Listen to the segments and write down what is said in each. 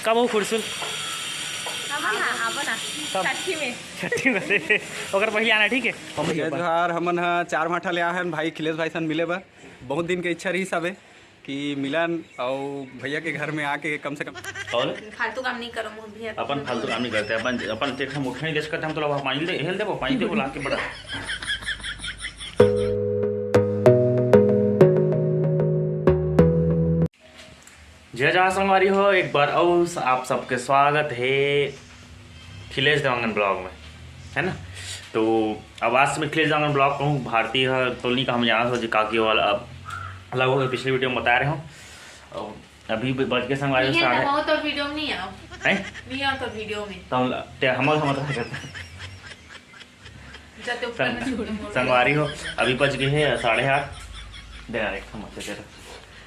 कब हो खुरसुल छठी में ओकर पहले आना ठीक है। जोहार हमन ह 4 भाठा ले आहन भाई खिलेश भाई सन मिले बा। बहुत दिन के इच्छा रही सब कि मिलन और भैया के घर में आके कम से कम फालतू काम नहीं करो भैया। अपन फालतू काम नहीं करते अपन तेरे हम उठने देश करते हम तो पानी दे हेल दे वो पानी दे बुला के बड़ा जय जहाँ संगवारी हो एक बार और आप सबके स्वागत है खिलेश देवांगन ब्लॉग में, है ना। तो अब आज से मैं खिलेश देवांगन ब्लॉग कहूँ भारतीय तोलनी का हम यहाँ हो काकी वाला अब अलग हो गए, पिछले वीडियो में बता रहे हूँ। अभी बच के संगवारी तो वीडियो में नहीं आओ नहीं आओ तो वीडियो में तो हम संगवारी हो अभी बच गए है 8:30 दे यार एक समझ तेरा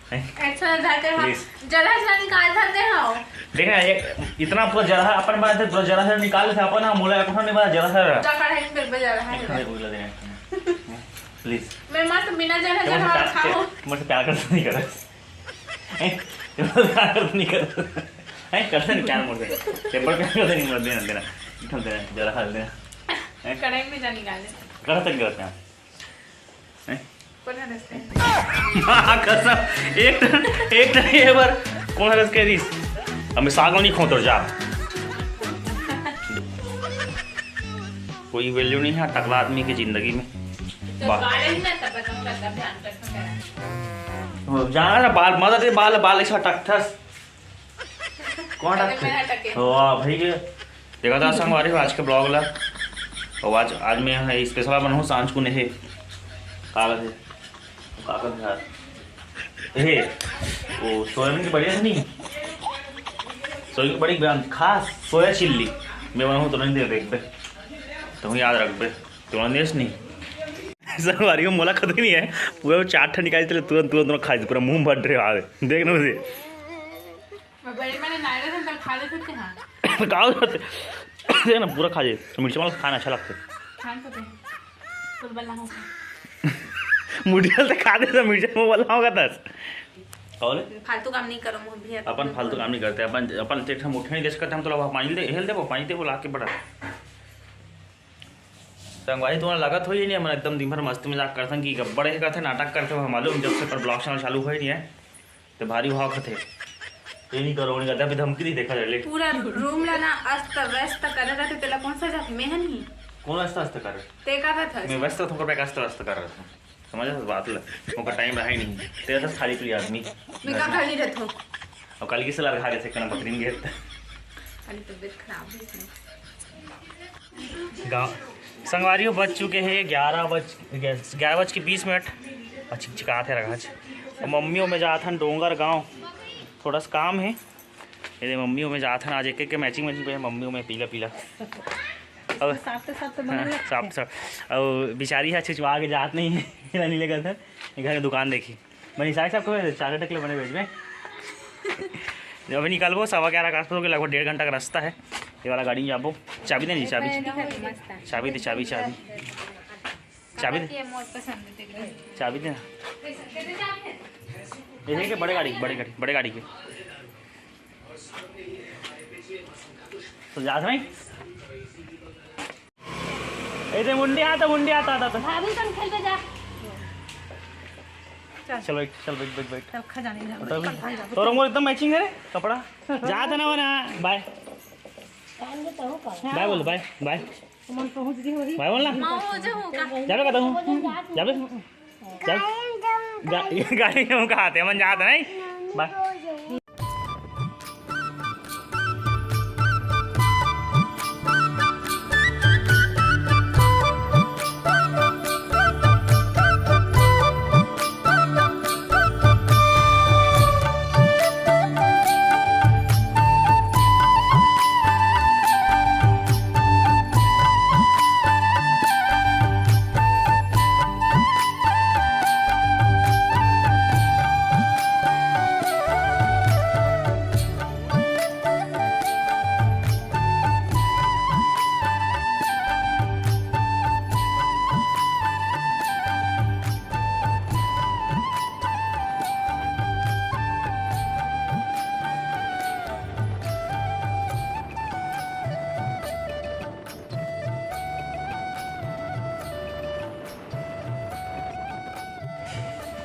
अच्छा जरा निकाल सकते हो। देखा एक इतना पूरा जरा अपन बात है पूरा जरा से निकाल से अपन मोला कोठा नहीं बड़ा जरा सा जरा है पे बजा रहा है प्लीज मैं मत बिना जरा खाओ मुझसे प्यार करते नहीं कर प्यार करते नहीं कर करते नहीं प्यार मुझसे पेपर प्यार करते नहीं मत देना देना निकाल देना जरा खा देना कढ़ाई में जा निकाल दे करते हैं एक बार कौन है इसके दिस हमें सागो नहीं खोतर जा कोई वैल्यू नहीं है टकला आदमी की जिंदगी में। जाना बाल मदद बाल बाल ऐसा टकठस कौन टकठस हो भाई देखा था संगवारी आज के ब्लॉग ला और आज मैं स्पेशल बनाऊँ सांझ को नहीं कागज है कागज यार हे वो सोयाबीन की बढ़िया नहीं सोयाबीन की बड़ी बयान खास सोया चिल्ली मैं बनाऊँ तो नहीं दे देखते तुम याद रख बे तुरंत देश नहीं संगवारी को मोला खतरी नहीं है पूरा चाट निकाली थे तुरंत तुरंत खा पूरा मुंह भर रहे आगे देख लो मुझे देख ना पूरा खा जाए मिर्ची वाला खाना अच्छा लगता मुझे खा दे मिर्ची में वाला होगा दस फालतू काम नहीं करो भैया। अपन फालतू काम नहीं करते अपन हम उठने देश करते हम तो पानी दे हेल दे वो पानी दे वो ला के बड़ा संगवारी तुम्हारा लागत हो ही नहीं। हम एकदम दिन भर मस्ती मजाक करते कि बड़े करते नाटक करते हो मालूम जब से पर ब्लॉग चैनल चालू हो ही नहीं है तो भारी भाव खते ये नहीं करो नहीं करते अभी धमकी नहीं देखा जाए पूरा रूम लाना अस्त व्यस्त कर रहा था तेला कौन सा जात में है नहीं कौन अस्त कर ते कर रहा था मैं व्यस्त थोड़ा बैक अस्त कर रहा था समझ बात ला उनका टाइम रहा ही नहीं तेरा तो खाली पी आदमी मैं कहाँ खाली रहता हूँ और कल की सलाह रखा गया सेकंड बकरी में गया खाली तबीयत खराब है। गाँव संगवारियों बज चुके हैं 11:20 और चिकचिकाते रखा और मम्मियों में जाता डोंगर गांव थोड़ा सा काम है ये मम्मियों में जाता आज एक मैचिंग पे मम्मियों में पीला पीला और साफ और बेचारी है छिचवा के जात नहीं है नहीं लेकर घर की दुकान देखी मैंने साहब को 4 टकले बने भेज में जब अभी निकलबो 11:15 के आसपास हो गया लगभग 1.5 घंटा का रास्ता है ये वाला गाड़ी में जाबो चाबी दे नहीं चाबी चाबी दे चाबी चाबी चाबी दे चाबी दे ये के बड़े गाड़ी के तो जा नहीं ऐसे मुंडी आता था भाभी तुम खेलते जा चल बैठ चल खजाने तो रंगों एकदम मैचिंग है रे कपड़ा जा था ना बाय बाय बोल बाय बाय बाय बोल ना जाबे कहता हूँ जाबे गाड़ी में हम कहा थे मन जाता नहीं बाय।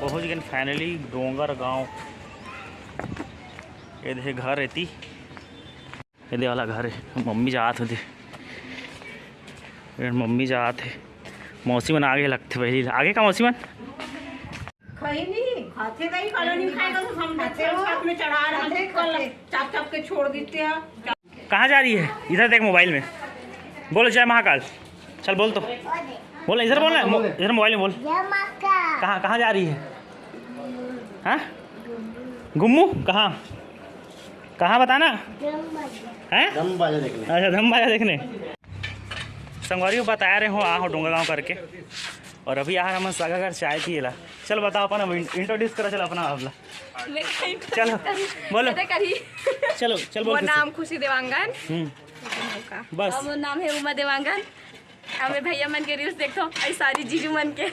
पहुँच गए फाइनली डोंगर गांव। ये देखे घर रहती, ये दे वाला घर है। मम्मी जात होती, मम्मी जात है। मौसी मन आगे लगते पहले, आगे का मौसी मन चाप के छोड़ देते हैं। कहाँ जा रही है? इधर देख मोबाइल में, बोलो जय महाकाल। चल बोल, तो बोल, इधर बोलना है, इधर मोबाइल में बोल। कहाँ कहाँ जा रही है? हाँ गुम्मू, कहाँ कहाँ बताना है? दम बाजा देखने। अच्छा धम बाजा देखने। संगवारी को बता रहे हो आ हो डोंगा गाँव करके, और अभी यार हम सगा घर चाय पिएला। चल बताओ अपना, इंट्रोड्यूस करो। चल अपना आपला, चलो बोलो, चलो चल बोल। नाम खुशी देवांगन, बस और नाम है उमा देवांगन। हमें भैया मन के रील्स देखो, ऐ सारी जीजू मन के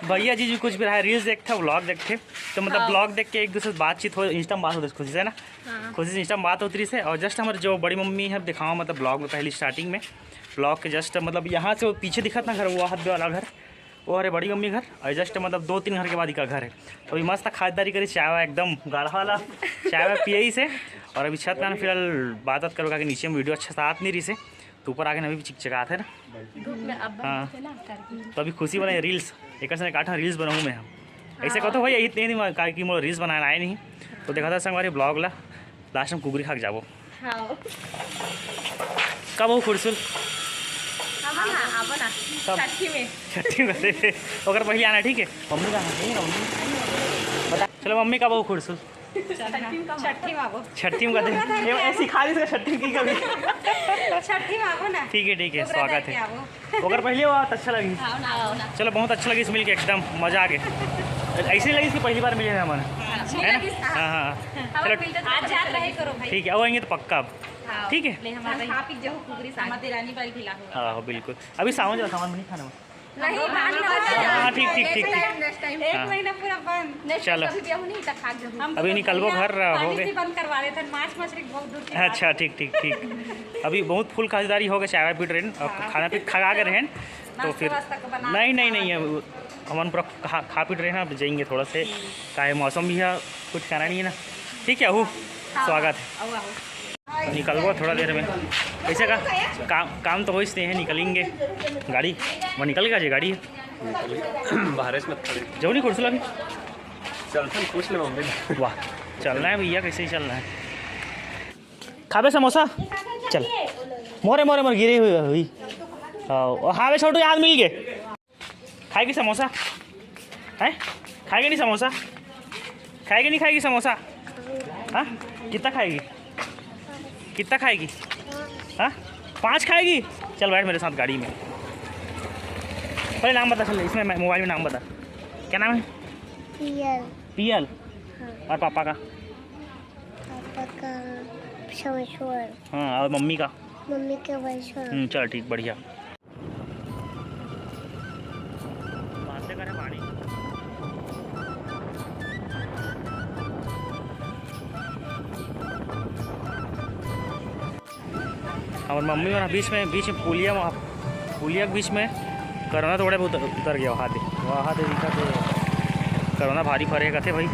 भैया जीजू कुछ भी रहा, रील्स देखते व्लॉग देखते, तो मतलब ब्लॉग देख के एक दूसरे से बातचीत हो, इंस्टा में बात होती खुशी से ना। खुशी से इंस्टा में बात होती रही से। और जस्ट हमारे जो बड़ी मम्मी है दिखाओ, मतलब ब्लॉग में पहली स्टार्टिंग में ब्लॉग के जस्ट मतलब यहाँ से वो पीछे दिखा ना घर, वो हाथ वाला घर, वो हमारे बड़ी मम्मी घर। और जस्ट मतलब 2-3 घर के बाद का घर है। तो अभी मस्त खातिरदारी करी, चाय वाय एकदम गाढ़ा वाला चाय वाय पिए ही से। और अभी छत में फिलहाल बात करोगा कि नीचे में वीडियो अच्छा से आत नहीं रही से, तो ऊपर आके अभी भी चिकचिकाते है ना। हाँ तो अभी खुशी बनाए रील्स, एक से काटा रील्स बनाऊँ मैं। ऐसे कहते भाई इतने दिन का कि मोर रील्स बनाना आए नहीं, तो देखा था संग हमारे ब्लॉग ला लास्ट में कुगरी खा के जाबो। कब हो खुरसुल? छठी में अगर पहले आना, ठीक है? मम्मी का बता, चलो मम्मी कब हो खुरसुल? छठी में कहते ऐसी खा ली छठी की कभी। ठीक है स्वागत है। अगर पहले वो अच्छा लगी, चलो बहुत अच्छा लगी, मिल के एकदम मजा आ गया। ऐसी लगी कि पहली बार मिले हैं हमारे, है ना? हाँ चलो ठीक है, अब आएंगे तो पक्का अब, ठीक है? हाँ बिल्कुल। अभी सामान नहीं खाना। हाँ ठीक एक महीना पूरा बंद। चलो अभी निकलबो घर हो गए। बंद करवा देते हैं, माछ मछली बहुत दूर। अच्छा ठीक। अभी बहुत फुल खातिरदारी हो गए, चाय पी रहे और खाना पी खा के रहे, तो फिर नहीं हम पूरा खा पी रहे हैं। अब जाएंगे थोड़ा से, का मौसम भी है, कुछ कहना नहीं है ना। ठीक है अहू, स्वागत है। निकलबो थोड़ा देर में, ऐसे का काम तो हो ही है, निकलेंगे। गाड़ी वो निकल गया जी, गाड़ी बाहर में जो नहीं कुर्सला भी चलते पूछ ले मम्मी। वाह चलना है भैया, कैसे ही चलना है। खाबे समोसा? चल मोरे गिरे हुई। हाँ वे छोटू याद मिल गए। खाएगी समोसा? है खाएगी नहीं समोसा? खाएगी नहीं खाएगी समोसा? हाँ कितना खाएगी? कितना खाएगी? हाँ 5 खाएगी? चल बैठ मेरे साथ गाड़ी में। पहले नाम बता, चल इसमें मोबाइल में नाम बता, क्या नाम है? पियल। और पापा का? शमेश्वर। हाँ और मम्मी का? मम्मी का वैश्वर। चल ठीक, बढ़िया। बातें करें पानी। और मम्मी और बीच में पुलिया के बीच में कोरोना थोड़े बहुत उतर गया वहाँ दे दिखा, तो कोरोना भारी पड़ेगा थे भाई।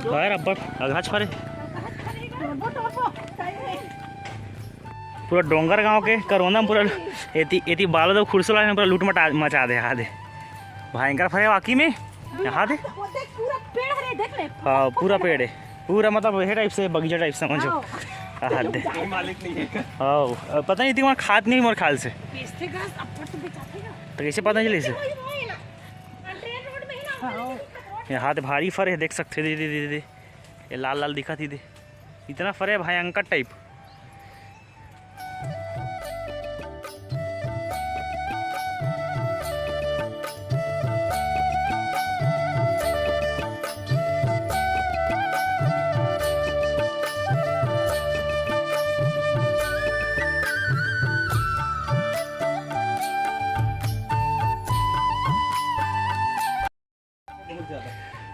यार अब अघाच फरे पूरा डोंगर गांव के कोरोना में पूरा एती बालो तो खुरसला ने पूरा लूट मचा दे। यहाँ दे भयंकर फरे वाकई में, यहाँ दे हाँ पूरा पेड़ है, पूरा मतलब वही टाइप से बगीचा टाइप समझो। हाँ दे हाँ पता नहीं थी वहाँ खाद नहीं मोर ख्याल से, तो कैसे पता चले इसे? यहाँ भारी फर है, देख सकते दे ये लाल दिखा थी, दे इतना फर है भयंकर टाइप।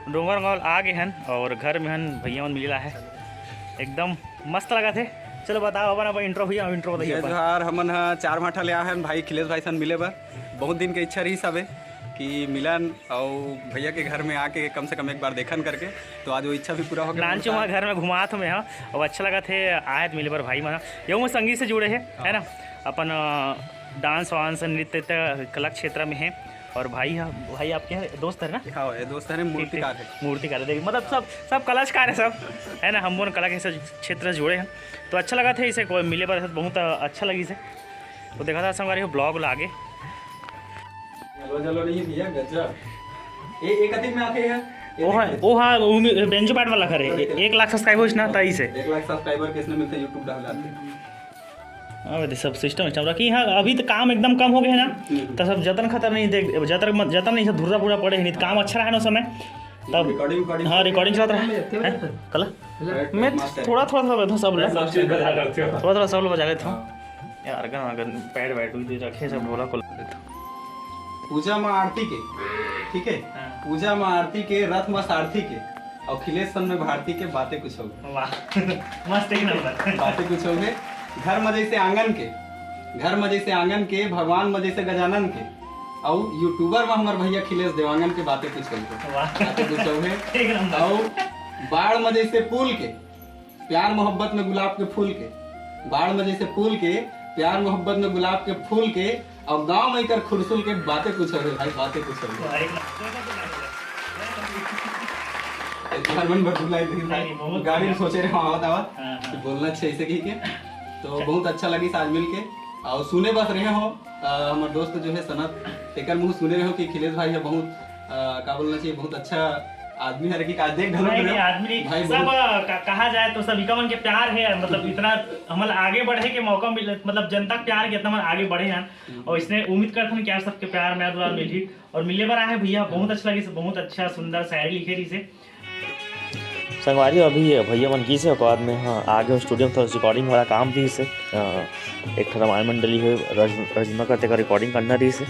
डोंगर गाँव आ गए हन और घर में हन भैया मन मिला है, एकदम मस्त लगा थे। चलो बताओ अपन अब इंट्रो भैया इंट्रो बताइए जय अपन। जोहार। हमन ह चार भाठा ले आए हैं भाई खिलेश भाई सन मिले बा। बहुत दिन के इच्छा रही सबे कि मिलन और भैया के घर में आके कम से कम एक बार देखन करके, तो आज वो इच्छा भी पूरा हो गया। नानचू वहाँ घर में घुमा तो मैं और अच्छा लगा थे आए मिले पर भाई मना यूँ में संगीत से जुड़े हैं है ना, अपन डांस वांस नृत्य कला क्षेत्र में है। और भाई भाई आपके दोस्त है ना? हाँ ये दोस्त है, मूर्तिकार है। मूर्तिकार है, मतलब सब कलाकार है सब है ना, हम वो कला के क्षेत्र से जुड़े हैं। तो अच्छा लगा था इसे कोई मिले पर बहुत अच्छा लगी से। तो देखा था संगवारी ब्लॉग आगे चलो नहीं भैया गजब। एक अधिक में आते हैं वो हाँ बेंजो पैड वाला करे 1 लाख सब्सक्राइबर ना तई से 1 लाख सब्सक्राइबर किसने मिलते हैं यूट्यूब डालते। अब सब सिस्टम रखी हाँ, अभी तो काम एकदम कम हो गया है ना, तो सब जतन खतर नहीं देख जतन नहीं सब धुर्रा पूरा पड़े नहीं, तो काम अच्छा रहा ना उस समय तब। हाँ रिकॉर्डिंग चलता रहा कल मैं थोड़ा सब लोग बजा लेते हो यार अगर पैड वैड रखे सब ढोला को पूजा माँ आरती के, ठीक है, पूजा माँ आरती के, रथ माँ सारथी के और खिलेश सन में भारती के बातें कुछ हो गए। मस्त एक नंबर बातें कुछ हो गए। घर में जैसे आंगन के, भगवान में जैसे गजानन के और यूट्यूबर में हमारे भैया खिलेश देवांगन के बातें कुछ हो गए। बातें कुछ हो गए। और बाढ़ में जैसे पुल के, प्यार मोहब्बत में गुलाब के फूल के, बाढ़ में जैसे पुल के, प्यार मोहब्बत में गुलाब के फूल के और गांव में कर खुरसुल के बातें कुछ हो गए। भाई बातें कुछ हो गए। गाड़ी में सोचे रहे बोलना चाहिए से की के, तो बहुत अच्छा लगी आज मिल के। और सुने बस रहे हो हमारे दोस्त जो है सनत तेकर मुँह सुने रहे हो कि खिलेश भाई है बहुत क्या बोलना चाहिए, बहुत अच्छा आदमी है। आज देख आदमी सब कहा जाए तो सभी का मन के प्यार है, मतलब इतना हमारे आगे बढ़े के मौका मिले, मतलब जनता प्यार के इतना आगे बढ़े हैं। और इसने उम्मीद करते हैं क्या सबके प्यार में द्वारा मिली और मिलने बार आए भैया बहुत अच्छा लगी, बहुत अच्छा सुंदर शायरी लिखे रही से संगवारी। अभी भैया मन की से बाद में हाँ आगे स्टूडियो में थोड़ा रिकॉर्डिंग वाला काम भी से एक रामायण मंडली है रजमा करते का रिकॉर्डिंग करना रही से।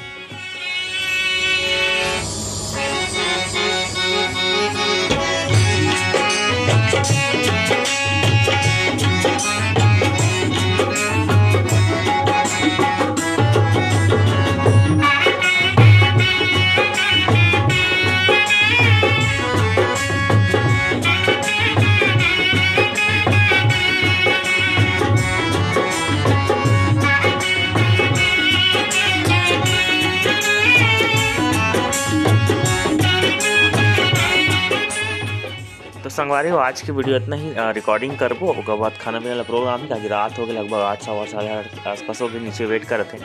तो संगवारी हो आज की वीडियो इतना ही रिकॉर्डिंग करबो, उसके बाद खाना पीने वाला प्रोग्राम ही ताकि रात हो गई लगभग 8-8 आसपास हो गए, नीचे वेट कर रहे थे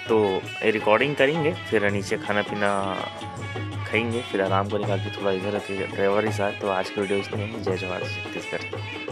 तो ये रिकॉर्डिंग करेंगे, फिर नीचे खाना पीना खाएंगे, फिर आराम करेंगे। थोड़ा इधर ड्राइवर ही साथ। तो आज की वीडियो इसमें जय जवाहर छत्तीसगढ़।